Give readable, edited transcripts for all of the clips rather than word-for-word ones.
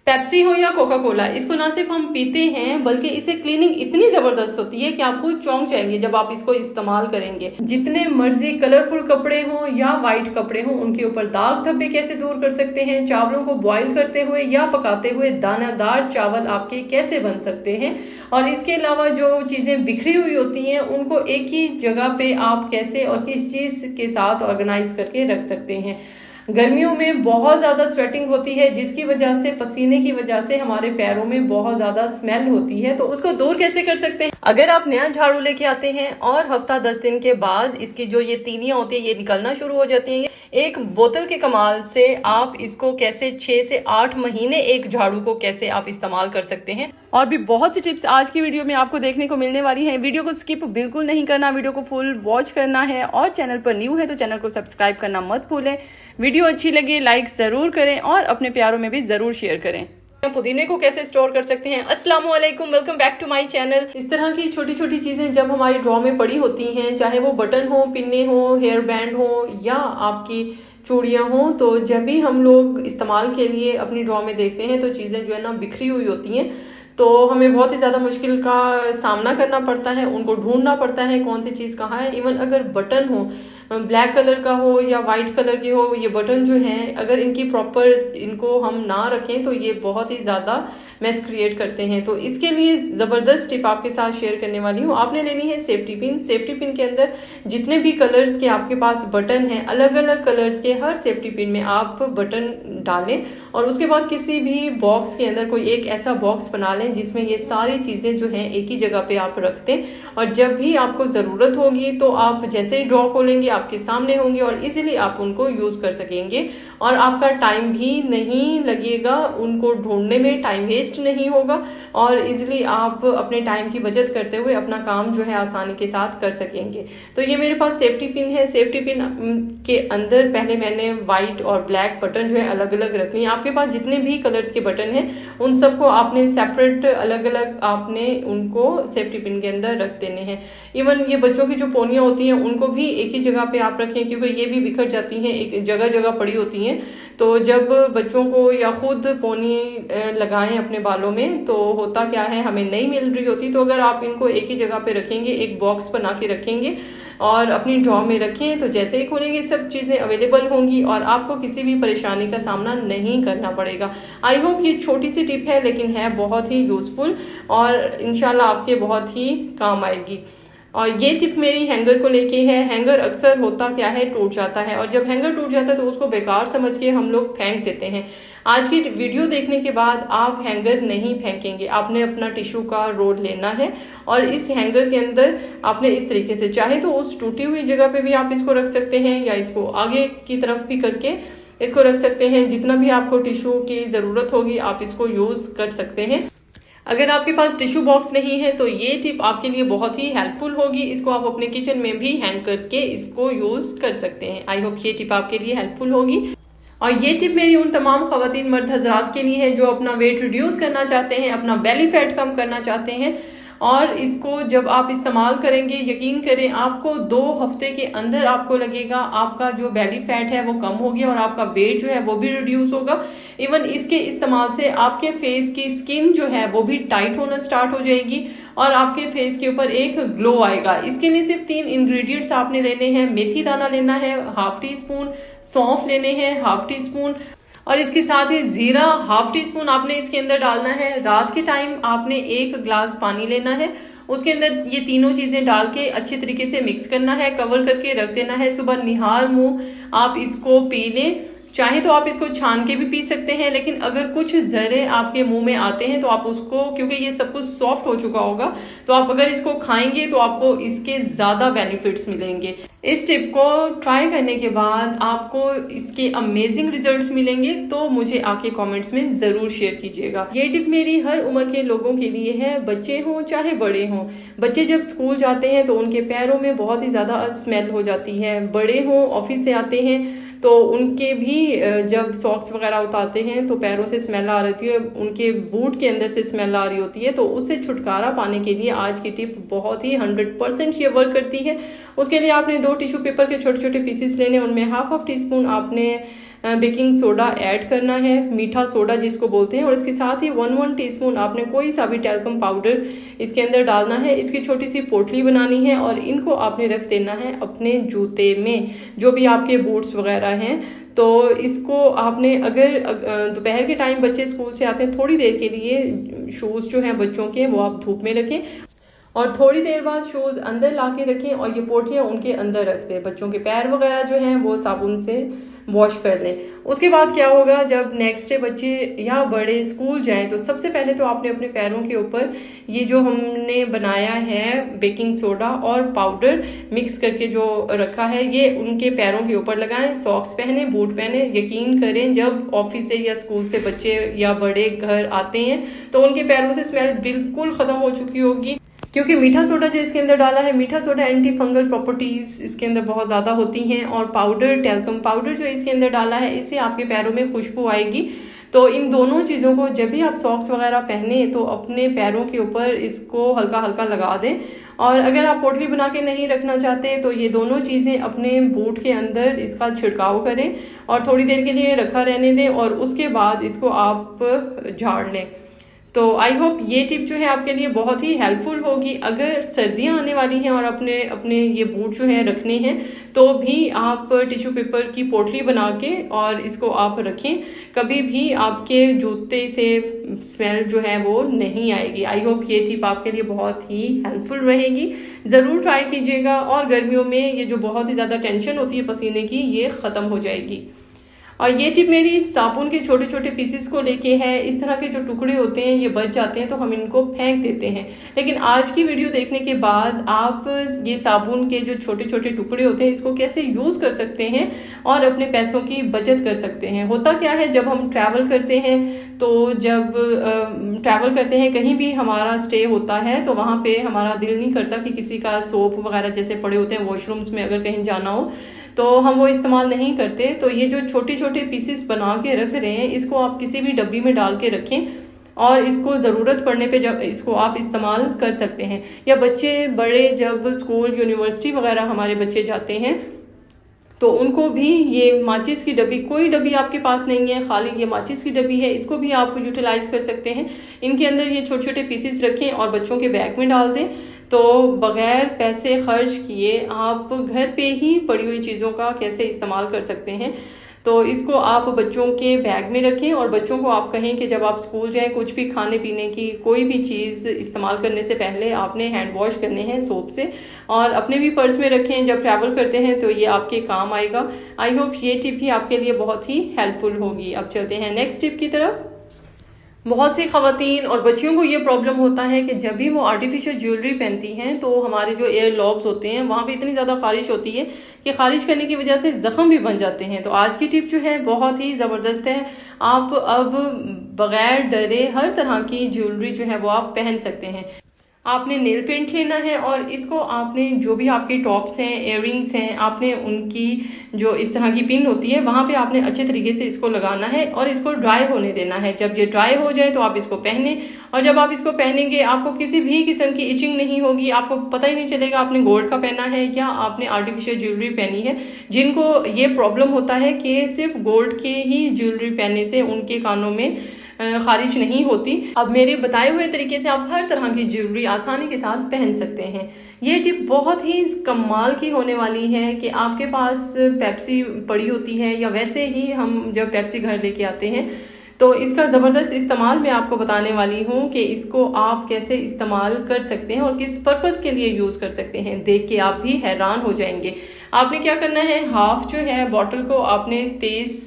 Pepsi हो या Coca Cola, इसको ना सिर्फ हम पीते हैं बल्कि इसे क्लीनिंग इतनी जबरदस्त होती है कि आप खुद चौंक जाएंगे जब आप इसको इस्तेमाल करेंगे। जितने मर्जी कलरफुल कपड़े हों या वाइट कपड़े हों, उनके ऊपर दाग धब्बे कैसे दूर कर सकते हैं, चावलों को बॉईल करते हुए या पकाते हुए दानादार चावल आपके कैसे बन सकते हैं, और इसके अलावा जो चीजें बिखरी हुई होती हैं उनको एक ही जगह पे आप कैसे और किस चीज के साथ ऑर्गेनाइज करके रख सकते हैं। गर्मियों में बहुत ज़्यादा स्वेटिंग होती है जिसकी वजह से, पसीने की वजह से हमारे पैरों में बहुत ज़्यादा स्मेल होती है, तो उसको दूर कैसे कर सकते हैं। अगर आप नया झाड़ू लेके आते हैं और हफ्ता 10 दिन के बाद इसकी जो ये तीनियां होती है ये निकलना शुरू हो जाती हैं, एक बोतल के कमाल से आप इसको कैसे 6 से 8 महीने एक झाड़ू को कैसे आप इस्तेमाल कर सकते हैं। और भी बहुत सी टिप्स आज की वीडियो में आपको देखने को मिलने वाली हैं। वीडियो को स्किप बिल्कुल नहीं करना, वीडियो को फुल वॉच करना है, और चैनल पर न्यू है तो चैनल को सब्सक्राइब करना मत भूलें। वीडियो अच्छी लगे लाइक ज़रूर करें और अपने प्यारों में भी ज़रूर शेयर करें। पुदीने को कैसे स्टोर कर सकते हैं। अस्सलाम वालेकुम, welcome back to my channel. इस तरह की छोटी छोटी चीज़ें जब हमारी ड्रॉ में पड़ी होती हैं, चाहे वो बटन हो, पिन्ने हो, हेयर बैंड हो या आपकी चूड़ियाँ हों, तो जब भी हम लोग इस्तेमाल के लिए अपनी ड्रॉ में देखते हैं तो चीज़ें जो है ना बिखरी हुई होती हैं, तो हमें बहुत ही ज़्यादा मुश्किल का सामना करना पड़ता है, उनको ढूंढना पड़ता है कौन सी चीज़ कहाँ है। इवन अगर बटन हो, ब्लैक कलर का हो या वाइट कलर के हो, ये बटन जो हैं अगर इनकी प्रॉपर इनको हम ना रखें तो ये बहुत ही ज़्यादा मैस क्रिएट करते हैं। तो इसके लिए ज़बरदस्त टिप आपके साथ शेयर करने वाली हूँ। आपने लेनी है सेफ्टी पिन। सेफ्टी पिन के अंदर जितने भी कलर्स के आपके पास बटन हैं, अलग अलग कलर्स के हर सेफ्टी पिन में आप बटन डालें, और उसके बाद किसी भी बॉक्स के अंदर कोई एक ऐसा बॉक्स बना लें जिसमें ये सारी चीज़ें जो हैं एक ही जगह पे आप रख दें, और जब भी आपको ज़रूरत होगी तो आप जैसे ही ड्रॉ खोलेंगे आपके सामने होंगे और इजीली आप उनको यूज़ कर सकेंगे, और आपका टाइम भी नहीं लगेगा, उनको ढूंढने में टाइम वेस्ट नहीं होगा, और इजीली आप अपने टाइम की बचत करते हुए अपना काम जो है आसानी के साथ कर सकेंगे। तो ये मेरे पास सेफ्टी पिन है। सेफ्टी पिन के अंदर पहले मैंने व्हाइट और ब्लैक बटन जो है अलग अलग रख लिए। आपके पास जितने भी कलर्स के बटन हैं उन सबको आपने सेपरेट अलग अलग आपने उनको सेफ्टी पिन के अंदर रख देने हैं। इवन ये बच्चों की जो पोनियाँ होती हैं उनको भी एक ही जगह पे आप रखें, क्योंकि ये भी बिखर जाती हैं, एक जगह जगह पड़ी होती हैं। तो जब बच्चों को या खुद पोनी लगाएं अपने बालों में तो होता क्या है, हमें नहीं मिल रही होती, तो अगर आप इनको एक ही जगह पे रखेंगे, एक बॉक्स बना के रखेंगे और अपनी ड्रॉ में रखें, तो जैसे ही खोलेंगे सब चीज़ें अवेलेबल होंगी और आपको किसी भी परेशानी का सामना नहीं करना पड़ेगा। आई होप ये छोटी सी टिप है लेकिन है बहुत ही यूजफुल और इंशाल्लाह आपके बहुत ही काम आएगी। और ये टिप मेरी हैंगर को लेके है। हैंगर अक्सर होता क्या है, टूट जाता है, और जब हैंगर टूट जाता है तो उसको बेकार समझ के हम लोग फेंक देते हैं। आज की वीडियो देखने के बाद आप हैंगर नहीं फेंकेंगे, आपने अपना टिश्यू का रोल लेना है और इस हैंगर के अंदर आपने इस तरीके से, चाहे तो उस टूटी हुई जगह पे भी आप इसको रख सकते हैं या इसको आगे की तरफ भी करके इसको रख सकते हैं। जितना भी आपको टिश्यू की ज़रूरत होगी आप इसको यूज़ कर सकते हैं। अगर आपके पास टिश्यू बॉक्स नहीं है तो ये टिप आपके लिए बहुत ही हेल्पफुल होगी। इसको आप अपने किचन में भी हैंग करके इसको यूज़ कर सकते हैं। आई होप ये टिप आपके लिए हेल्पफुल होगी। और ये टिप मेरी उन तमाम खवातीन मर्द हजरात के लिए है जो अपना वेट रिड्यूस करना चाहते हैं, अपना बेली फैट कम करना चाहते हैं, और इसको जब आप इस्तेमाल करेंगे यकीन करें आपको 2 हफ्ते के अंदर आपको लगेगा आपका जो बेली फैट है वो कम हो गया और आपका वेट जो है वो भी रिड्यूस होगा। इवन इसके इस्तेमाल से आपके फेस की स्किन जो है वो भी टाइट होना स्टार्ट हो जाएगी और आपके फेस के ऊपर एक ग्लो आएगा। इसके लिए सिर्फ 3 इंग्रेडिएंट्स आपने लेने हैं। मेथी दाना लेना है ½ टी स्पून, सौंफ लेने हैं ½ टी स्पून, और इसके साथ ही जीरा ½ टी स्पून आपने इसके अंदर डालना है। रात के टाइम आपने 1 ग्लास पानी लेना है, उसके अंदर ये तीनों चीजें डाल के अच्छे तरीके से मिक्स करना है, कवर करके रख देना है। सुबह निहार मुंह आप इसको पी लें। चाहे तो आप इसको छान के भी पी सकते हैं, लेकिन अगर कुछ जरे आपके मुंह में आते हैं तो आप उसको, क्योंकि ये सब कुछ सॉफ्ट हो चुका होगा, तो आप अगर इसको खाएंगे तो आपको इसके ज्यादा बेनिफिट्स मिलेंगे। इस टिप को ट्राई करने के बाद आपको इसके अमेजिंग रिजल्ट्स मिलेंगे, तो मुझे आके कमेंट्स में जरूर शेयर कीजिएगा। ये टिप मेरी हर उम्र के लोगों के लिए है, बच्चे हों चाहे बड़े हों। बच्चे जब स्कूल जाते हैं तो उनके पैरों में बहुत ही ज्यादा स्मेल हो जाती है। बड़े हों ऑफिस से आते हैं तो उनके भी जब सॉक्स वगैरह उतारते हैं तो पैरों से स्मेल आ रही है, उनके बूट के अंदर से स्मेल आ रही होती है। तो उससे छुटकारा पाने के लिए आज की टिप बहुत ही 100% ये वर्क करती है। उसके लिए आपने 2 टिश्यू पेपर के छोटे छोटे पीसेस लेने, उनमें ½ टी स्पून आपने बेकिंग सोडा ऐड करना है, मीठा सोडा जिसको बोलते हैं, और इसके साथ ही 1 टीस्पून आपने कोई सा भी टैल्कम पाउडर इसके अंदर डालना है। इसकी छोटी सी पोटली बनानी है और इनको आपने रख देना है अपने जूते में, जो भी आपके बूट्स वगैरह हैं। तो इसको आपने, अगर दोपहर के टाइम बच्चे स्कूल से आते हैं, थोड़ी देर के लिए शूज़ जो हैं बच्चों के वो आप धूप में रखें और थोड़ी देर बाद शूज़ अंदर ला के रखें और ये पोटलियाँ उनके अंदर रख दें। बच्चों के पैर वगैरह जो हैं वो साबुन से वॉश कर लें। उसके बाद क्या होगा, जब नेक्स्ट डे बच्चे या बड़े स्कूल जाएं तो सबसे पहले तो आपने अपने पैरों के ऊपर ये जो हमने बनाया है बेकिंग सोडा और पाउडर मिक्स करके जो रखा है ये उनके पैरों के ऊपर लगाएं। सॉक्स पहने, बूट पहने। यकीन करें जब ऑफिस से या स्कूल से बच्चे या बड़े घर आते हैं तो उनके पैरों से स्मेल बिल्कुल ख़त्म हो चुकी होगी, क्योंकि मीठा सोडा जो इसके अंदर डाला है, मीठा सोडा एंटी फंगल प्रॉपर्टीज़ इसके अंदर बहुत ज़्यादा होती हैं। और पाउडर, टैल्कम पाउडर जो इसके अंदर डाला है, इससे आपके पैरों में खुशबू आएगी। तो इन दोनों चीज़ों को जब भी आप सॉक्स वगैरह पहने तो अपने पैरों के ऊपर इसको हल्का हल्का लगा दें। और अगर आप पोटली बना के नहीं रखना चाहते तो ये दोनों चीज़ें अपने बूट के अंदर इसका छिड़काव करें और थोड़ी देर के लिए रखा रहने दें और उसके बाद इसको आप झाड़ लें। तो आई होप ये टिप जो है आपके लिए बहुत ही हेल्पफुल होगी। अगर सर्दियां आने वाली हैं और अपने अपने ये बूट जो है रखने हैं तो भी आप टिश्यू पेपर की पोटली बना के और इसको आप रखें, कभी भी आपके जूते से स्मेल जो है वो नहीं आएगी। आई होप ये टिप आपके लिए बहुत ही हेल्पफुल रहेगी, ज़रूर ट्राई कीजिएगा और गर्मियों में ये जो बहुत ही ज़्यादा टेंशन होती है पसीने की, ये ख़त्म हो जाएगी। और ये टिप मेरी साबुन के छोटे छोटे पीसेस को लेके है। इस तरह के जो टुकड़े होते हैं ये बच जाते हैं तो हम इनको फेंक देते हैं, लेकिन आज की वीडियो देखने के बाद आप ये साबुन के जो छोटे छोटे टुकड़े होते हैं इसको कैसे यूज़ कर सकते हैं और अपने पैसों की बचत कर सकते हैं। होता क्या है, जब हम ट्रैवल करते हैं तो जब ट्रैवल करते हैं कहीं भी हमारा स्टे होता है तो वहाँ पे हमारा दिल नहीं करता कि किसी का सोप वगैरह जैसे पड़े होते हैं वॉशरूम्स में, अगर कहीं जाना हो तो हम वो इस्तेमाल नहीं करते। तो ये जो छोटे छोटे पीसेस बना के रख रहे हैं इसको आप किसी भी डब्बी में डाल के रखें और इसको ज़रूरत पड़ने पे जब इसको आप इस्तेमाल कर सकते हैं। या बच्चे बड़े जब स्कूल यूनिवर्सिटी वगैरह हमारे बच्चे जाते हैं तो उनको भी ये माचिस की डब्बी, कोई डब्बी आपके पास नहीं है, खाली ये माचिस की डब्बी है, इसको भी आप यूटिलाइज कर सकते हैं। इनके अंदर ये छोटे छोटे पीसेस रखें और बच्चों के बैग में डाल दें। तो बगैर पैसे खर्च किए आप घर पे ही पड़ी हुई चीज़ों का कैसे इस्तेमाल कर सकते हैं। तो इसको आप बच्चों के बैग में रखें और बच्चों को आप कहें कि जब आप स्कूल जाएं कुछ भी खाने पीने की कोई भी चीज़ इस्तेमाल करने से पहले आपने हैंड वॉश करने हैं सोप से, और अपने भी पर्स में रखें जब ट्रैवल करते हैं तो ये आपके काम आएगा। आई होप ये टिप भी आपके लिए बहुत ही हेल्पफुल होगी। अब चलते हैं नेक्स्ट टिप की तरफ। बहुत सी ख़वातीन और बच्चियों को ये प्रॉब्लम होता है कि जब भी वो आर्टिफिशियल ज्वेलरी पहनती हैं तो हमारे जो एयर लॉब्स होते हैं वहाँ पे इतनी ज़्यादा खारिश होती है कि खारिश करने की वजह से ज़ख़म भी बन जाते हैं। तो आज की टिप जो है बहुत ही ज़बरदस्त है। आप अब बग़ैर डरे हर तरह की ज्वेलरी जो है वो आप पहन सकते हैं। आपने नेल पेंट लेना है और इसको आपने जो भी आपके टॉप्स हैं, इयररिंग्स हैं, आपने उनकी जो इस तरह की पिन होती है वहाँ पे आपने अच्छे तरीके से इसको लगाना है और इसको ड्राई होने देना है। जब ये ड्राई हो जाए तो आप इसको पहने, और जब आप इसको पहनेंगे आपको किसी भी किस्म की इचिंग नहीं होगी, आपको पता ही नहीं चलेगा आपने गोल्ड का पहना है या आपने आर्टिफिशियल ज्वेलरी पहनी है। जिनको ये प्रॉब्लम होता है कि सिर्फ गोल्ड के ही ज्वेलरी पहनने से उनके कानों में खारिज नहीं होती, अब मेरे बताए हुए तरीके से आप हर तरह की ज्वेलरी आसानी के साथ पहन सकते हैं। ये टिप बहुत ही कमाल की होने वाली है कि आपके पास पेप्सी पड़ी होती है या वैसे ही हम जब पेप्सी घर लेके आते हैं तो इसका ज़बरदस्त इस्तेमाल मैं आपको बताने वाली हूँ कि इसको आप कैसे इस्तेमाल कर सकते हैं और किस पर्पज़ के लिए यूज़ कर सकते हैं। देख के आप भी हैरान हो जाएंगे। आपने क्या करना है, हाफ जो है बॉटल को आपने तेज़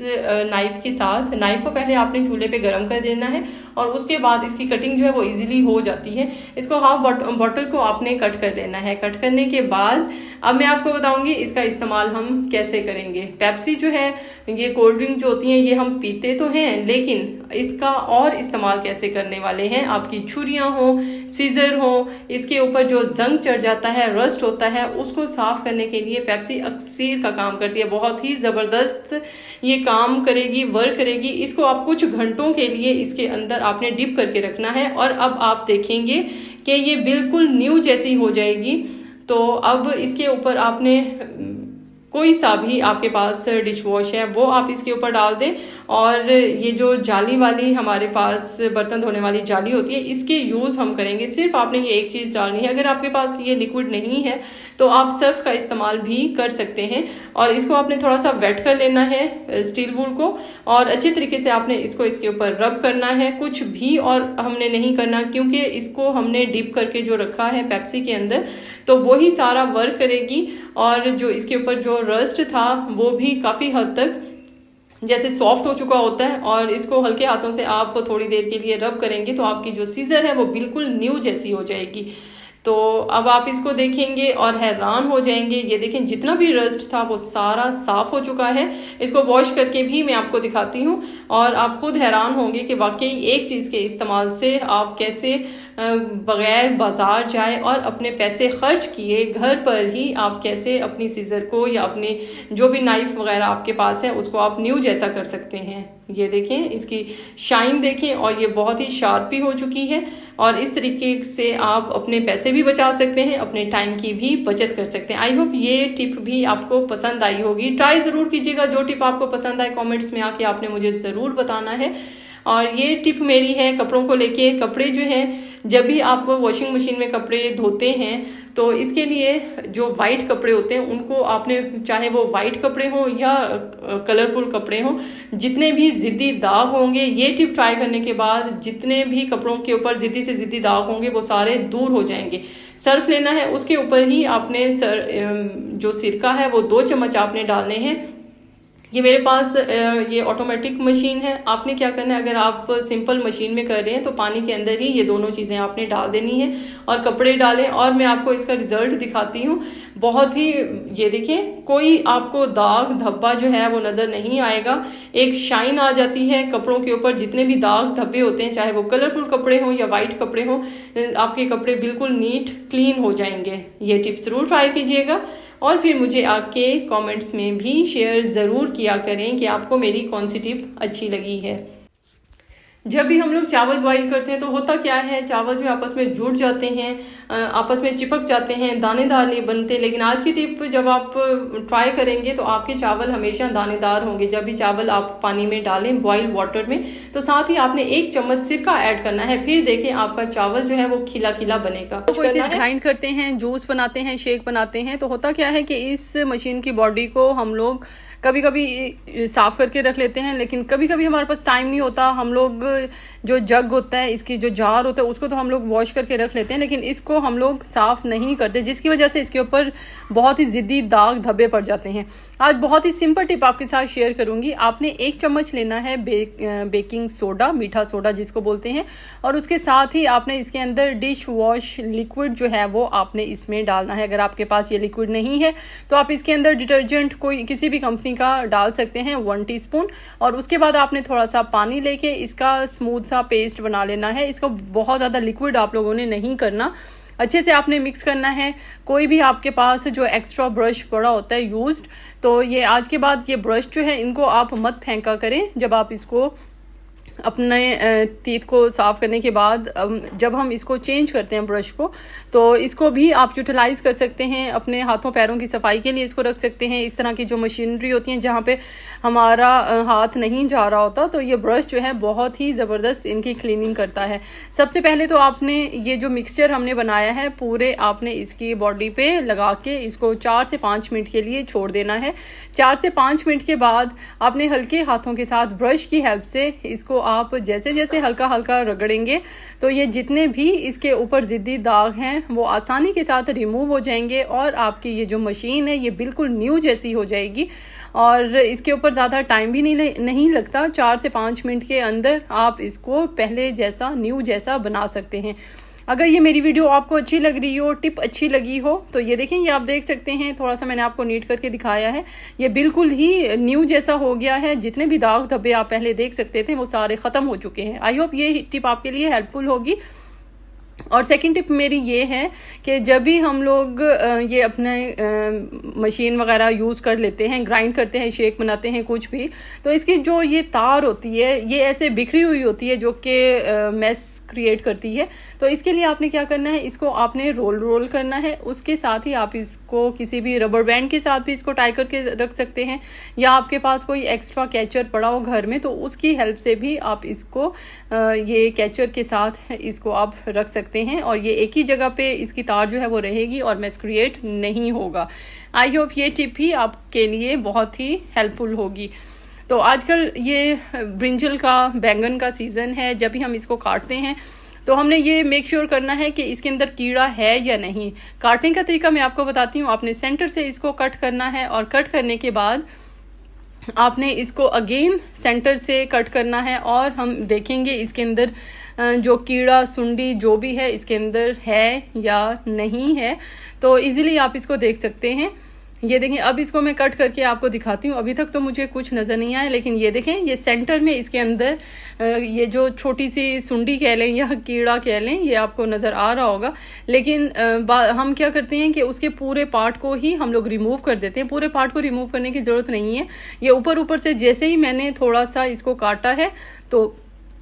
नाइफ के साथ, नाइफ को पहले आपने चूल्हे पे गरम कर देना है और उसके बाद इसकी कटिंग जो है वो इजीली हो जाती है। इसको हाफ बॉटल को आपने कट कर लेना है। कट करने के बाद अब मैं आपको बताऊंगी इसका इस्तेमाल हम कैसे करेंगे। पेप्सी जो है, ये कोल्ड ड्रिंक जो होती हैं ये हम पीते तो हैं, लेकिन इसका और इस्तेमाल कैसे करने वाले हैं। आपकी छुरियाँ हो, सीजर हो, इसके ऊपर जो जंग चढ़ जाता है, रस्ट होता है, उसको साफ करने के लिए पेप्सी अक्सीर का काम करती है। बहुत ही ज़बरदस्त ये काम करेगी, वर्क करेगी। इसको आप कुछ घंटों के लिए इसके अंदर आपने डिप करके रखना है और अब आप देखेंगे कि ये बिल्कुल न्यू जैसी हो जाएगी। तो अब इसके ऊपर आपने कोई सा भी आपके पास डिश वॉश है वो आप इसके ऊपर डाल दें। और ये जो जाली वाली हमारे पास बर्तन धोने वाली जाली होती है, इसके यूज़ हम करेंगे। सिर्फ आपने ये एक चीज़ डालनी है। अगर आपके पास ये लिक्विड नहीं है तो आप सर्फ का इस्तेमाल भी कर सकते हैं। और इसको आपने थोड़ा सा वेट कर लेना है स्टील वूल को, और अच्छे तरीके से आपने इसको इसके ऊपर रब करना है। कुछ भी और हमने नहीं करना, क्योंकि इसको हमने डिप करके जो रखा है पेप्सी के अंदर, तो वही सारा वर्क करेगी। और जो इसके ऊपर जो रस्ट था वो भी काफ़ी हद तक जैसे सॉफ्ट हो चुका होता है। और इसको हल्के हाथों से आप थोड़ी देर के लिए रब करेंगे तो आपकी जो सीजर है वो बिल्कुल न्यू जैसी हो जाएगी। तो अब आप इसको देखेंगे और हैरान हो जाएंगे। ये देखें, जितना भी रस्ट था वो सारा साफ हो चुका है। इसको वॉश करके भी मैं आपको दिखाती हूँ और आप खुद हैरान होंगे कि वाकई एक चीज़ के इस्तेमाल से आप कैसे बगैर बाजार जाए और अपने पैसे खर्च किए घर पर ही आप कैसे अपनी सीजर को या अपने जो भी नाइफ वगैरह आपके पास है उसको आप न्यू जैसा कर सकते हैं। ये देखें, इसकी शाइन देखें, और ये बहुत ही शार्प भी हो चुकी है। और इस तरीके से आप अपने पैसे भी बचा सकते हैं, अपने टाइम की भी बचत कर सकते हैं। आई होप ये टिप भी आपको पसंद आई होगी। ट्राई ज़रूर कीजिएगा। जो टिप आपको पसंद आए कमेंट्स में आके आपने मुझे ज़रूर बताना है। और ये टिप मेरी है कपड़ों को लेके। कपड़े जो हैं, जब भी आप वॉशिंग मशीन में कपड़े धोते हैं तो इसके लिए जो वाइट कपड़े होते हैं उनको आपने, चाहे वो वाइट कपड़े हों या कलरफुल कपड़े हों, जितने भी ज़िद्दी दाग होंगे, ये टिप ट्राई करने के बाद जितने भी कपड़ों के ऊपर ज़िद्दी से ज़िद्दी दाग होंगे वो सारे दूर हो जाएंगे। सर्फ लेना है, उसके ऊपर ही आपने जो सिरका है वो 2 चम्मच आपने डालने हैं। ये मेरे पास ये ऑटोमेटिक मशीन है। आपने क्या करना है, अगर आप सिंपल मशीन में कर रहे हैं तो पानी के अंदर ही ये दोनों चीज़ें आपने डाल देनी है और कपड़े डालें। और मैं आपको इसका रिजल्ट दिखाती हूँ। बहुत ही, ये देखें, कोई आपको दाग धब्बा जो है वो नज़र नहीं आएगा। एक शाइन आ जाती है कपड़ों के ऊपर। जितने भी दाग धब्बे होते हैं, चाहे वो कलरफुल कपड़े हों या वाइट कपड़े हों, आपके कपड़े बिल्कुल नीट क्लीन हो जाएंगे। ये टिप्स ज़रूर ट्राई कीजिएगा और फिर मुझे आपके कमेंट्स में भी शेयर ज़रूर किया करें कि आपको मेरी कौन सी टिप अच्छी लगी है। जब भी हम लोग चावल बॉईल करते हैं तो होता क्या है, चावल जो आपस में जुड़ जाते हैं, आपस में चिपक जाते हैं, दानेदार नहीं बनते। लेकिन आज की टिप जब आप ट्राई करेंगे तो आपके चावल हमेशा दानेदार होंगे। जब भी चावल आप पानी में डालें बॉइल्ड वाटर में, तो साथ ही आपने 1 चम्मच सिरका ऐड करना है। फिर देखें आपका चावल जो है वो खिला खिला बनेगा। कोई चीज़ ग्राइंड करते हैं, जूस बनाते हैं, शेक बनाते हैं, तो होता क्या है कि इस मशीन की बॉडी को हम लोग कभी कभी साफ़ करके रख लेते हैं, लेकिन कभी कभी हमारे पास टाइम नहीं होता। हम लोग जो जग होता है, इसकी जो जार होता है, उसको तो हम लोग वॉश करके रख लेते हैं, लेकिन इसको हम लोग साफ़ नहीं करते, जिसकी वजह से इसके ऊपर बहुत ही ज़िद्दी दाग धब्बे पड़ जाते हैं। आज बहुत ही सिंपल टिप आपके साथ शेयर करूंगी। आपने 1 चम्मच लेना है बेकिंग सोडा, मीठा सोडा जिसको बोलते हैं, और उसके साथ ही आपने इसके अंदर डिश वॉश लिक्विड जो है वो आपने इसमें डालना है। अगर आपके पास ये लिक्विड नहीं है तो आप इसके अंदर डिटर्जेंट कोई किसी भी कंपनी का डाल सकते हैं, 1 टीस्पून। और उसके बाद आपने थोड़ा सा पानी लेके इसका स्मूथ सा पेस्ट बना लेना है। इसको बहुत ज़्यादा लिक्विड आप लोगों ने नहीं करना, अच्छे से आपने मिक्स करना है। कोई भी आपके पास जो एक्स्ट्रा ब्रश पड़ा होता है यूज्ड, तो ये आज के बाद ये ब्रश जो है इनको आप मत फेंका करें। जब आप इसको अपने टीथ को साफ़ करने के बाद जब हम इसको चेंज करते हैं ब्रश को, तो इसको भी आप यूटिलाइज़ कर सकते हैं, अपने हाथों पैरों की सफाई के लिए इसको रख सकते हैं। इस तरह की जो मशीनरी होती हैं जहाँ पे हमारा हाथ नहीं जा रहा होता, तो ये ब्रश जो है बहुत ही ज़बरदस्त इनकी क्लीनिंग करता है। सबसे पहले तो आपने ये जो मिक्सचर हमने बनाया है पूरे आपने इसकी बॉडी पे लगा के इसको 4 से 5 मिनट के लिए छोड़ देना है। 4 से 5 मिनट के बाद आपने हल्के हाथों के साथ ब्रश की हेल्प से इसको आप जैसे जैसे हल्का हल्का रगड़ेंगे तो ये जितने भी इसके ऊपर ज़िद्दी दाग हैं वो आसानी के साथ रिमूव हो जाएंगे और आपकी ये जो मशीन है ये बिल्कुल न्यू जैसी हो जाएगी। और इसके ऊपर ज़्यादा टाइम भी नहीं लगता, 4 से 5 मिनट के अंदर आप इसको पहले जैसा न्यू जैसा बना सकते हैं। अगर ये मेरी वीडियो आपको अच्छी लग रही हो, टिप अच्छी लगी हो, तो ये देखें, ये आप देख सकते हैं, थोड़ा सा मैंने आपको नीट करके दिखाया है, ये बिल्कुल ही न्यू जैसा हो गया है। जितने भी दाग धब्बे आप पहले देख सकते थे वो सारे ख़त्म हो चुके हैं। आई होप ये टिप आपके लिए हेल्पफुल होगी। और सेकंड टिप मेरी ये है कि जब भी हम लोग ये अपने मशीन वगैरह यूज़ कर लेते हैं, ग्राइंड करते हैं, शेक बनाते हैं कुछ भी, तो इसकी जो ये तार होती है ये ऐसे बिखरी हुई होती है जो कि मेस क्रिएट करती है। तो इसके लिए आपने क्या करना है, इसको आपने रोल करना है। उसके साथ ही आप इसको किसी भी रबर बैंड के साथ भी इसको टाई करके रख सकते हैं, या आपके पास कोई एक्स्ट्रा कैचर पड़ा हो घर में तो उसकी हेल्प से भी आप इसको ये कैचर के साथ इसको आप रख सकते हैं, और ये एक ही जगह पे इसकी तार जो है वो रहेगी और मेस क्रिएट नहीं होगा। आई होप ये टिप भी आपके लिए बहुत ही हेल्पफुल होगी। तो आजकल ये ब्रिंजल का, बैंगन का सीज़न है। जब भी हम इसको काटते हैं तो हमने ये मेक श्योर करना है कि इसके अंदर कीड़ा है या नहीं। काटने का तरीका मैं आपको बताती हूँ। आपने सेंटर से इसको कट करना है, और कट करने के बाद आपने इसको अगेन सेंटर से कट करना है, और हम देखेंगे इसके अंदर जो कीड़ा सुंडी जो भी है इसके अंदर है या नहीं है। तो इजीली आप इसको देख सकते हैं। ये देखें, अब इसको मैं कट करके आपको दिखाती हूँ। अभी तक तो मुझे कुछ नज़र नहीं आया, लेकिन ये देखें, ये सेंटर में इसके अंदर ये जो छोटी सी सुंडी कह लें या कीड़ा कह लें, ये आपको नज़र आ रहा होगा। लेकिन हम क्या करते हैं कि उसके पूरे पार्ट को ही हम लोग रिमूव कर देते हैं। पूरे पार्ट को रिमूव करने की ज़रूरत नहीं है। ये ऊपर से जैसे ही मैंने थोड़ा सा इसको काटा है तो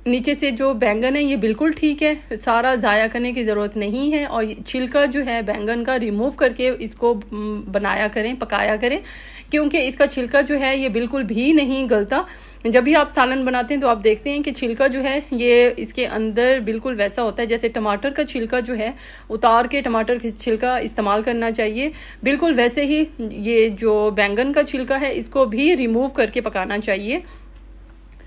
नीचे से जो बैंगन है ये बिल्कुल ठीक है, सारा ज़ाया करने की ज़रूरत नहीं है। और छिलका जो है बैंगन का रिमूव करके इसको बनाया करें, पकाया करें, क्योंकि इसका छिलका जो है ये बिल्कुल भी नहीं गलता। जब भी आप सालन बनाते हैं तो आप देखते हैं कि छिलका जो है ये इसके अंदर बिल्कुल वैसा होता है जैसे टमाटर का छिलका जो है उतार के टमाटर का छिलका इस्तेमाल करना चाहिए, बिल्कुल वैसे ही ये जो बैंगन का छिलका है इसको भी रिमूव करके पकाना चाहिए,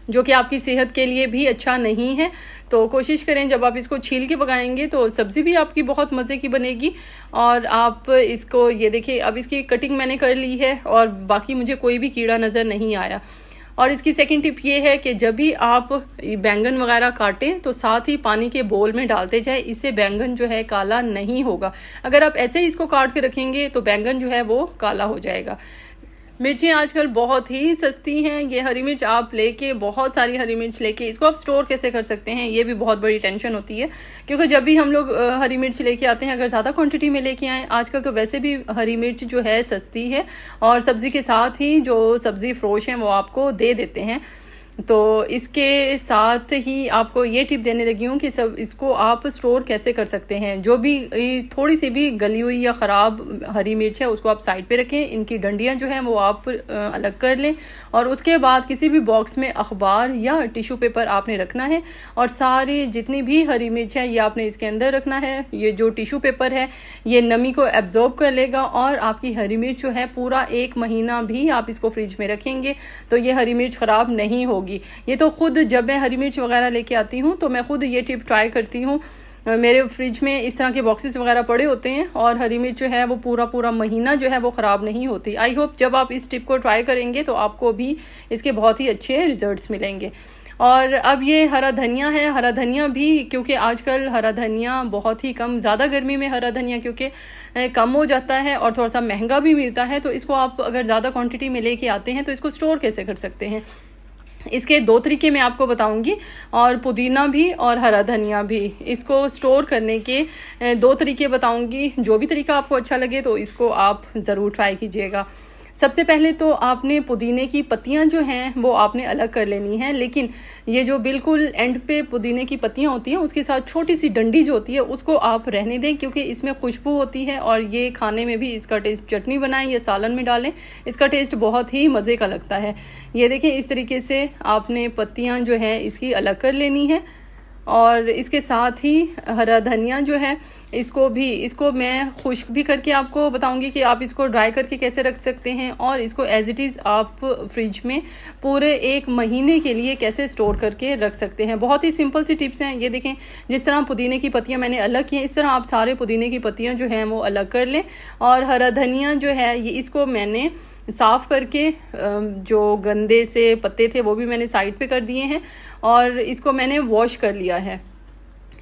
जो कि आपकी सेहत के लिए भी अच्छा नहीं है। तो कोशिश करें जब आप इसको छील के पकाएंगे तो सब्ज़ी भी आपकी बहुत मज़े की बनेगी। और आप इसको, ये देखिए, अब इसकी कटिंग मैंने कर ली है और बाकी मुझे कोई भी कीड़ा नज़र नहीं आया। और इसकी सेकंड टिप ये है कि जब भी आप बैंगन वगैरह काटें तो साथ ही पानी के बोल में डालते जाएं, इससे बैंगन जो है काला नहीं होगा। अगर आप ऐसे ही इसको काट के रखेंगे तो बैंगन जो है वो काला हो जाएगा। मिर्चें आजकल बहुत ही सस्ती हैं। ये हरी मिर्च आप लेके, बहुत सारी हरी मिर्च लेके इसको आप स्टोर कैसे कर सकते हैं, ये भी बहुत बड़ी टेंशन होती है। क्योंकि जब भी हम लोग हरी मिर्च लेके आते हैं, अगर ज़्यादा क्वांटिटी में लेके आएँ, आजकल तो वैसे भी हरी मिर्च जो है सस्ती है, और सब्ज़ी के साथ ही जो सब्ज़ी फ़रोश हैं वो आपको दे देते हैं। तो इसके साथ ही आपको ये टिप देने लगी हूँ कि सब इसको आप स्टोर कैसे कर सकते हैं। जो भी थोड़ी सी भी गली हुई या ख़राब हरी मिर्च है उसको आप साइड पे रखें, इनकी डंडियाँ जो हैं वो आप अलग कर लें, और उसके बाद किसी भी बॉक्स में अखबार या टिश्यू पेपर आपने रखना है, और सारी जितनी भी हरी मिर्च है ये आपने इसके अंदर रखना है। ये जो टिश्यू पेपर है ये नमी को एब्जॉर्ब कर लेगा, और आपकी हरी मिर्च जो है पूरा 1 महीना भी आप इसको फ्रिज में रखेंगे तो ये हरी मिर्च ख़राब नहीं होगी। ये तो खुद जब मैं हरी मिर्च वगैरह लेके आती हूँ तो मैं खुद ये टिप ट्राई करती हूँ। मेरे फ्रिज में इस तरह के बॉक्सेस वगैरह पड़े होते हैं, और हरी मिर्च जो है वो पूरा महीना जो है वो ख़राब नहीं होती। आई होप जब आप इस टिप को ट्राई करेंगे तो आपको भी इसके बहुत ही अच्छे रिजल्ट्स मिलेंगे। और अब ये हरा धनिया है, हरा धनिया भी, क्योंकि आजकल हरा धनिया बहुत ही कम, ज़्यादा गर्मी में हरा धनिया क्योंकि कम हो जाता है और थोड़ा सा महंगा भी मिलता है, तो इसको आप अगर ज़्यादा क्वांटिटी में लेके आते हैं तो इसको स्टोर कैसे कर सकते हैं। इसके 2 तरीके मैं आपको बताऊंगी, और पुदीना भी और हरा धनिया भी, इसको स्टोर करने के 2 तरीके बताऊंगी। जो भी तरीका आपको अच्छा लगे तो इसको आप ज़रूर ट्राई कीजिएगा। सबसे पहले तो आपने पुदीने की पत्तियां जो हैं वो आपने अलग कर लेनी है, लेकिन ये जो बिल्कुल एंड पे पुदीने की पत्तियां होती हैं उसके साथ छोटी सी डंडी जो होती है उसको आप रहने दें, क्योंकि इसमें खुशबू होती है और ये खाने में भी इसका टेस्ट, चटनी बनाएं या सालन में डालें, इसका टेस्ट बहुत ही मज़े का लगता है। ये देखें, इस तरीके से आपने पत्तियाँ जो है इसकी अलग कर लेनी है। और इसके साथ ही हरा धनिया जो है इसको मैं खुश्क भी करके आपको बताऊंगी कि आप इसको ड्राई करके कैसे रख सकते हैं, और इसको एज इट इज़ आप फ्रिज में पूरे 1 महीने के लिए कैसे स्टोर करके रख सकते हैं। बहुत ही सिंपल सी टिप्स हैं। ये देखें, जिस तरह पुदीने की पत्तियां मैंने अलग की हैं, इस तरह आप सारे पुदीने की पत्तियां जो हैं वो अलग कर लें। और हरा धनिया जो है ये इसको मैंने साफ़ करके जो गंदे से पत्ते थे वो भी मैंने साइड पे कर दिए हैं, और इसको मैंने वॉश कर लिया है।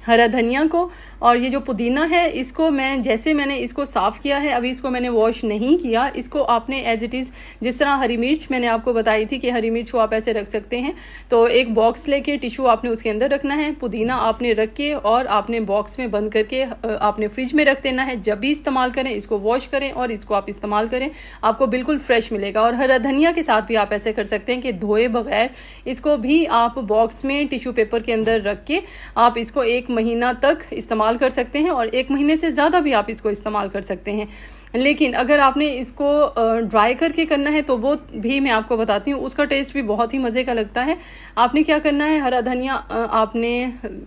हरा धनिया को, और ये जो पुदीना है इसको मैंने इसको साफ़ किया है, अभी इसको मैंने वॉश नहीं किया। इसको आपने एज इट इज़, जिस तरह हरी मिर्च मैंने आपको बताई थी कि हरी मिर्च को आप ऐसे रख सकते हैं, तो एक बॉक्स लेके टिश्यू आपने उसके अंदर रखना है, पुदीना आपने रख के और आपने बॉक्स में बंद करके आपने फ्रिज में रख देना है। जब भी इस्तेमाल करें इसको वॉश करें और इसको आप इस्तेमाल करें, आपको बिल्कुल फ्रेश मिलेगा। और हरा धनिया के साथ भी आप ऐसे कर सकते हैं कि धोए बगैर इसको भी आप बॉक्स में टिश्यू पेपर के अंदर रख के आप इसको 1 महीना तक इस्तेमाल कर सकते हैं, और 1 महीने से ज़्यादा भी आप इसको इस्तेमाल कर सकते हैं। लेकिन अगर आपने इसको ड्राई करके करना है तो वो भी मैं आपको बताती हूँ, उसका टेस्ट भी बहुत ही मज़े का लगता है। आपने क्या करना है, हरा धनिया आपने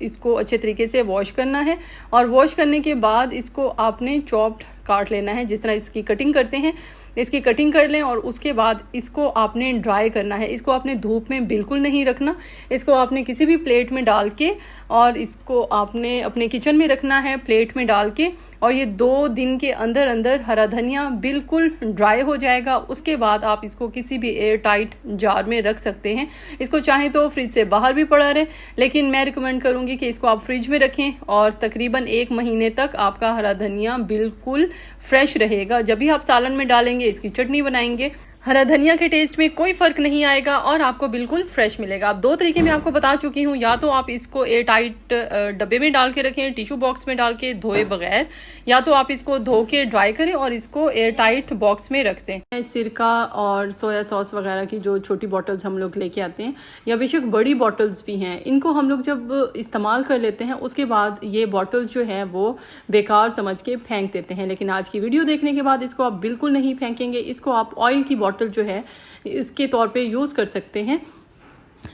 इसको अच्छे तरीके से वॉश करना है, और वॉश करने के बाद इसको आपने चॉप्ड काट लेना है, जिस तरह इसकी कटिंग करते हैं इसकी कटिंग कर लें। और उसके बाद इसको आपने ड्राई करना है, इसको आपने धूप में बिल्कुल नहीं रखना, इसको आपने किसी भी प्लेट में डाल के और इसको आपने अपने किचन में रखना है प्लेट में डाल के, और ये 2 दिन के अंदर अंदर हरा धनिया बिल्कुल ड्राई हो जाएगा। उसके बाद आप इसको किसी भी एयर टाइट जार में रख सकते हैं। इसको चाहे तो फ्रिज से बाहर भी पड़ा रहे, लेकिन मैं रिकमेंड करूँगी कि इसको आप फ्रिज में रखें, और तकरीबन 1 महीने तक आपका हरा धनिया बिल्कुल फ्रेश रहेगा। जब भी आप सालन में डालेंगे, इसकी चटनी बनाएंगे, हरा धनिया के टेस्ट में कोई फ़र्क नहीं आएगा और आपको बिल्कुल फ्रेश मिलेगा। अब 2 तरीके मैं आपको बता चुकी हूँ, या तो आप इसको एयर टाइट डब्बे में डाल के रखें, टिश्यू बॉक्स में डाल के धोए बगैर, या तो आप इसको धो के ड्राई करें और इसको एयर टाइट बॉक्स में रख दें। सिरका और सोया सॉस वगैरह की जो छोटी बॉटल्स हम लोग लेके आते हैं, या बेशक बड़ी बॉटल्स भी हैं, इनको हम लोग जब इस्तेमाल कर लेते हैं उसके बाद ये बॉटल जो है वो बेकार समझ के फेंक देते हैं। लेकिन आज की वीडियो देखने के बाद इसको आप बिल्कुल नहीं फेंकेंगे, इसको आप ऑयल की बॉटल जो है इसके तौर पे यूज़ कर सकते हैं।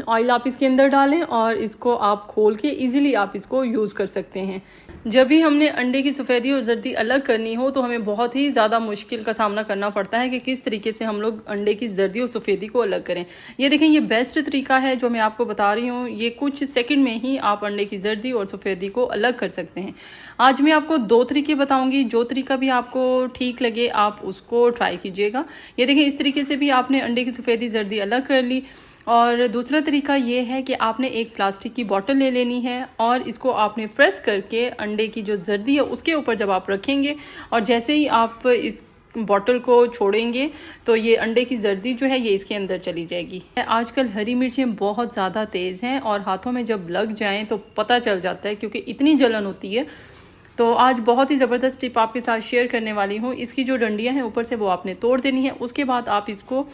ऑयल आप इसके अंदर डालें और इसको आप खोल के इजीली आप इसको यूज़ कर सकते हैं। जब भी हमने अंडे की सफ़ेदी और जर्दी अलग करनी हो तो हमें बहुत ही ज़्यादा मुश्किल का सामना करना पड़ता है कि किस तरीके से हम लोग अंडे की जर्दी और सफ़ेदी को अलग करें। ये देखें, ये बेस्ट तरीका है जो मैं आपको बता रही हूँ। ये कुछ सेकंड में ही आप अंडे की जर्दी और सफ़ेदी को अलग कर सकते हैं। आज मैं आपको 2 तरीके बताऊँगी, जो तरीका भी आपको ठीक लगे आप उसको ट्राई कीजिएगा। ये देखें, इस तरीके से भी आपने अंडे की सफ़ेदी जर्दी अलग कर ली। और दूसरा तरीका ये है कि आपने एक प्लास्टिक की बोतल ले लेनी है और इसको आपने प्रेस करके अंडे की जो जर्दी है उसके ऊपर जब आप रखेंगे, और जैसे ही आप इस बॉटल को छोड़ेंगे तो ये अंडे की जर्दी जो है ये इसके अंदर चली जाएगी। आजकल हरी मिर्चें बहुत ज़्यादा तेज़ हैं और हाथों में जब लग जाएं तो पता चल जाता है, क्योंकि इतनी जलन होती है। तो आज बहुत ही ज़बरदस्त टिप आपके साथ शेयर करने वाली हूँ। इसकी जो डंडियाँ हैं ऊपर से वो आपने तोड़ देनी है। उसके बाद आप इसको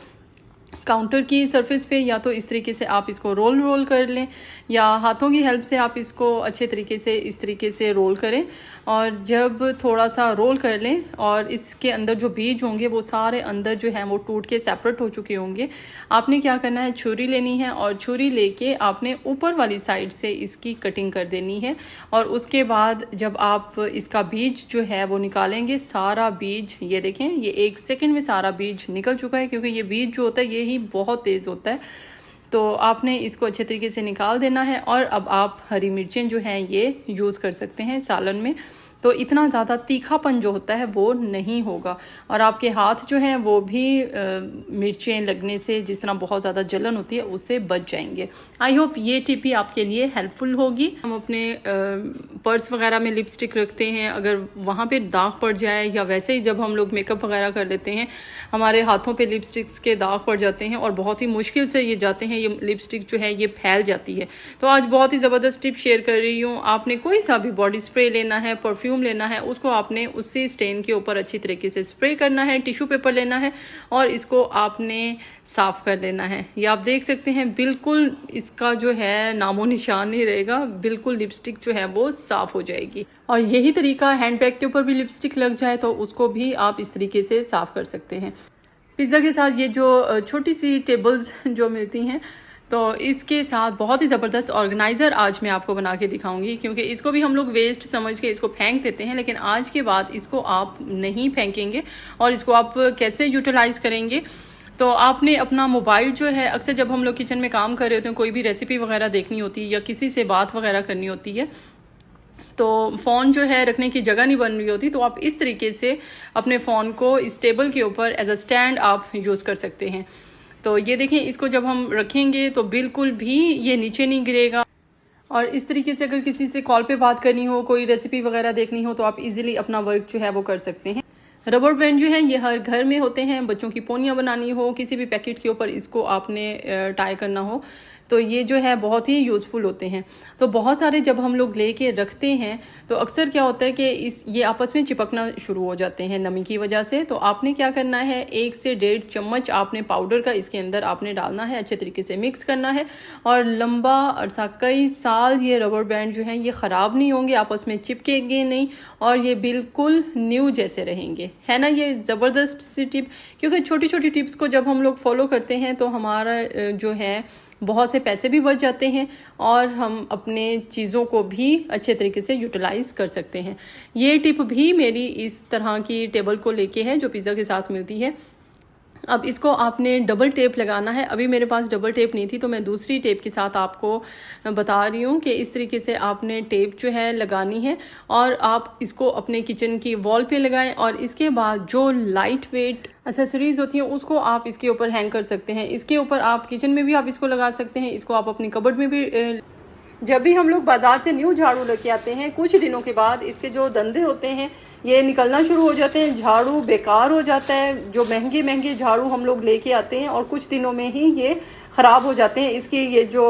काउंटर की सरफेस पे या तो इस तरीके से आप इसको रोल कर लें, या हाथों की हेल्प से आप इसको अच्छे तरीके से इस तरीके से रोल करें। और जब थोड़ा सा रोल कर लें और इसके अंदर जो बीज होंगे वो सारे अंदर जो हैं वो टूट के सेपरेट हो चुके होंगे, आपने क्या करना है, छुरी लेनी है और छुरी लेके आपने ऊपर वाली साइड से इसकी कटिंग कर देनी है। और उसके बाद जब आप इसका बीज जो है वो निकालेंगे, सारा बीज, ये देखें, ये 1 सेकंड में सारा बीज निकल चुका है, क्योंकि ये बीज जो होता है ये ही बहुत तेज़ होता है। तो आपने इसको अच्छे तरीके से निकाल देना है और अब आप हरी मिर्चें जो हैं ये यूज़ कर सकते हैं सालन में। तो इतना ज़्यादा तीखापन जो होता है वो नहीं होगा, और आपके हाथ जो हैं वो भी मिर्चें लगने से जिस तरह बहुत ज़्यादा जलन होती है उससे बच जाएंगे। आई होप ये टिप भी आपके लिए हेल्पफुल होगी। हम अपने पर्स वगैरह में लिपस्टिक रखते हैं, अगर वहाँ पे दाग पड़ जाए, या वैसे ही जब हम लोग मेकअप वगैरह कर लेते हैं हमारे हाथों पे लिपस्टिक्स के दाग पड़ जाते हैं और बहुत ही मुश्किल से ये जाते हैं, ये लिपस्टिक जो है ये फैल जाती है। तो आज बहुत ही ज़बरदस्त टिप शेयर कर रही हूँ। आपने कोई सा भी बॉडी स्प्रे लेना है, परफ्यूम लेना है, उसको आपने उसी स्टेन के ऊपर अच्छी तरीके से स्प्रे करना है, टिश्यू पेपर लेना है और इसको आपने साफ कर लेना है। ये आप देख सकते हैं बिल्कुल इसका जो है नामो निशान नहीं रहेगा, बिल्कुल लिपस्टिक जो है वो साफ हो जाएगी। और यही तरीका हैंडबैग के ऊपर भी लिपस्टिक लग जाए तो उसको भी आप इस तरीके से साफ कर सकते हैं। पिज़्ज़ा के साथ ये जो छोटी सी टेबल्स जो मिलती हैं, तो इसके साथ बहुत ही ज़बरदस्त ऑर्गेनाइज़र आज मैं आपको बना के दिखाऊंगी, क्योंकि इसको भी हम लोग वेस्ट समझ के इसको फेंक देते हैं, लेकिन आज के बाद इसको आप नहीं फेंकेंगे और इसको आप कैसे यूटिलाइज़ करेंगे। तो आपने अपना मोबाइल जो है, अक्सर जब हम लोग किचन में काम कर रहे होते हैं, कोई भी रेसिपी वगैरह देखनी होती है या किसी से बात वगैरह करनी होती है, तो फ़ोन जो है रखने की जगह नहीं बन रही होती, तो आप इस तरीके से अपने फ़ोन को इस टेबल के ऊपर एज अ स्टैंड आप यूज़ कर सकते हैं। तो ये देखें, इसको जब हम रखेंगे तो बिल्कुल भी ये नीचे नहीं गिरेगा और इस तरीके से अगर किसी से कॉल पे बात करनी हो, कोई रेसिपी वगैरह देखनी हो, तो आप इजीली अपना वर्क जो है वो कर सकते हैं। रबर बैंड जो है ये हर घर में होते हैं। बच्चों की पोनियाँ बनानी हो, किसी भी पैकेट के ऊपर इसको आपने टाई करना हो, तो ये जो है बहुत ही यूज़फुल होते हैं। तो बहुत सारे जब हम लोग लेके रखते हैं तो अक्सर क्या होता है कि ये आपस में चिपकना शुरू हो जाते हैं नमी की वजह से। तो आपने क्या करना है, 1 से 1.5 चम्मच आपने पाउडर का इसके अंदर आपने डालना है, अच्छे तरीके से मिक्स करना है। और लंबा अरसा, कई साल ये रबर बैंड जो हैं ये ख़राब नहीं होंगे, आपस में चिपकेंगे नहीं और ये बिल्कुल न्यू जैसे रहेंगे, है ना। ये ज़बरदस्त सी टिप, क्योंकि छोटी छोटी टिप्स को जब हम लोग फॉलो करते हैं तो हमारा जो है बहुत से पैसे भी बच जाते हैं और हम अपने चीज़ों को भी अच्छे तरीके से यूटिलाइज कर सकते हैं। ये टिप भी मेरी इस तरह की टेबल को लेके है जो पिज़्ज़ा के साथ मिलती है। अब इसको आपने डबल टेप लगाना है। अभी मेरे पास डबल टेप नहीं थी तो मैं दूसरी टेप के साथ आपको बता रही हूँ कि इस तरीके से आपने टेप जो है लगानी है और आप इसको अपने किचन की वॉल पे लगाएं। और इसके बाद जो लाइट वेट एक्सेसरीज होती हैं उसको आप इसके ऊपर हैंग कर सकते हैं। इसके ऊपर आप किचन में भी आप इसको लगा सकते हैं, इसको आप अपनी कबर्ड में भी जब भी हम लोग बाज़ार से न्यू झाड़ू लेके आते हैं, कुछ दिनों के बाद इसके जो दंदे होते हैं ये निकलना शुरू हो जाते हैं, झाड़ू बेकार हो जाता है। जो महंगे महंगे झाड़ू हम लोग लेके आते हैं और कुछ दिनों में ही ये ख़राब हो जाते हैं, इसकी ये जो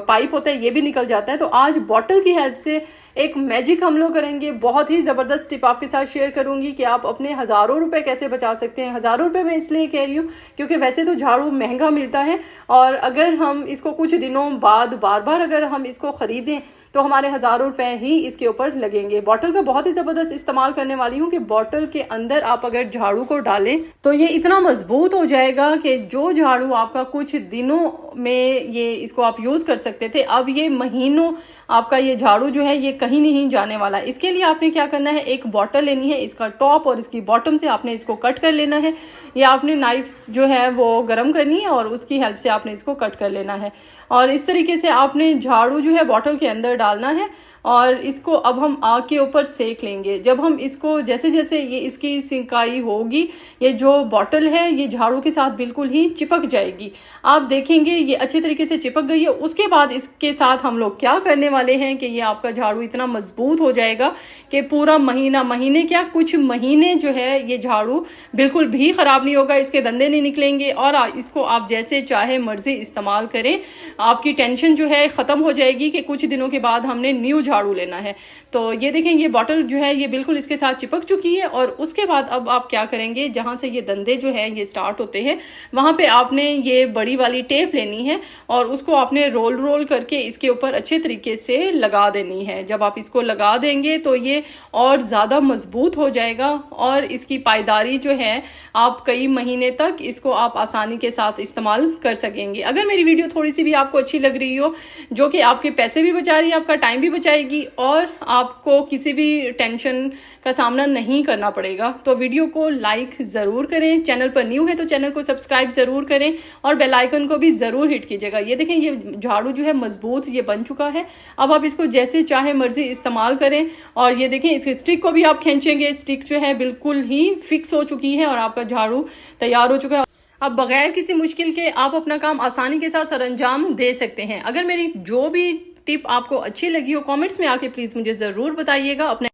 पाइप होता है ये भी निकल जाता है। तो आज बॉटल की हेल्प से एक मैजिक हम लोग करेंगे। बहुत ही ज़बरदस्त टिप आपके साथ शेयर करूंगी कि आप अपने हज़ारों रुपए कैसे बचा सकते हैं। हज़ारों रुपए मैं इसलिए कह रही हूँ क्योंकि वैसे तो झाड़ू महंगा मिलता है और अगर हम इसको कुछ दिनों बाद बार बार अगर हम इसको ख़रीदें तो हमारे हज़ारों रुपए ही इसके ऊपर लगेंगे। बॉटल का बहुत ही ज़बरदस्त इस्तेमाल करने वाली हूँ कि बॉटल के अंदर आप अगर झाड़ू को डालें तो ये इतना मजबूत हो जाएगा कि जो झाड़ू आपका कुछ दिनों में ये इसको आप यूज़ कर सकते थे, अब ये महीनों आपका ये झाड़ू जो है ये कहीं नहीं जाने वाला। इसके लिए आपने क्या करना है, एक बॉटल लेनी है, इसका टॉप और इसकी बॉटम से आपने इसको कट कर लेना है, या आपने नाइफ जो है वो गर्म करनी है और उसकी हेल्प से आपने इसको कट कर लेना है। और इस तरीके से आपने झाड़ू जो है बॉटल के अंदर डालना है और इसको अब हम आग के ऊपर सेक लेंगे। जब हम इसको जैसे जैसे ये इसकी सिंकाई होगी, ये जो बॉटल है ये झाड़ू के साथ बिल्कुल ही चिपक जाएगी। आप देखेंगे ये अच्छे तरीके से चिपक गई है। उसके बाद इसके साथ हम लोग क्या करने वाले हैं कि ये आपका झाड़ू इतना मजबूत हो जाएगा कि पूरा महीने क्या कुछ महीने जो है ये झाड़ू बिल्कुल भी ख़राब नहीं होगा, इसके दंदे नहीं निकलेंगे और इसको आप जैसे चाहे मर्जी इस्तेमाल करें। आपकी टेंशन जो है ख़त्म हो जाएगी कि कुछ दिनों के बाद हमने न्यू झाड़ू लेना है। तो ये देखें ये बॉटल जो है ये बिल्कुल इसके साथ चिपक चुकी है। और उसके बाद अब आप क्या करेंगे, जहाँ से ये दंदे जो है ये स्टार्ट होते हैं वहाँ पे आपने ये बड़ी वाली टेप लेनी है और उसको आपने रोल करके इसके ऊपर अच्छे तरीके से लगा देनी है। जब आप इसको लगा देंगे तो ये और ज़्यादा मजबूत हो जाएगा और इसकी पायदारी जो है आप कई महीने तक इसको आप आसानी के साथ इस्तेमाल कर सकेंगे। अगर मेरी वीडियो थोड़ी सी भी आपको अच्छी लग रही हो, जो कि आपके पैसे भी बचा रही है, आपका टाइम भी बचाएगी और आपको किसी भी टेंशन का सामना नहीं करना पड़ेगा, तो वीडियो को लाइक ज़रूर करें। चैनल पर न्यू है तो चैनल को सब्सक्राइब ज़रूर करें और बेल आइकन को भी ज़रूर हिट कीजिएगा। ये देखें ये झाड़ू जो है मजबूत ये बन चुका है। अब आप इसको जैसे चाहे मर्जी इस्तेमाल करें। और ये देखें इसके स्टिक को भी आप खींचेंगे, स्टिक जो है बिल्कुल ही फिक्स हो चुकी है और आपका झाड़ू तैयार हो चुका है। अब बगैर किसी मुश्किल के आप अपना काम आसानी के साथ सरअंजाम दे सकते हैं। अगर मेरी जो भी टिप आपको अच्छी लगी हो कमेंट्स में आके प्लीज़ मुझे ज़रूर बताइएगा। अपने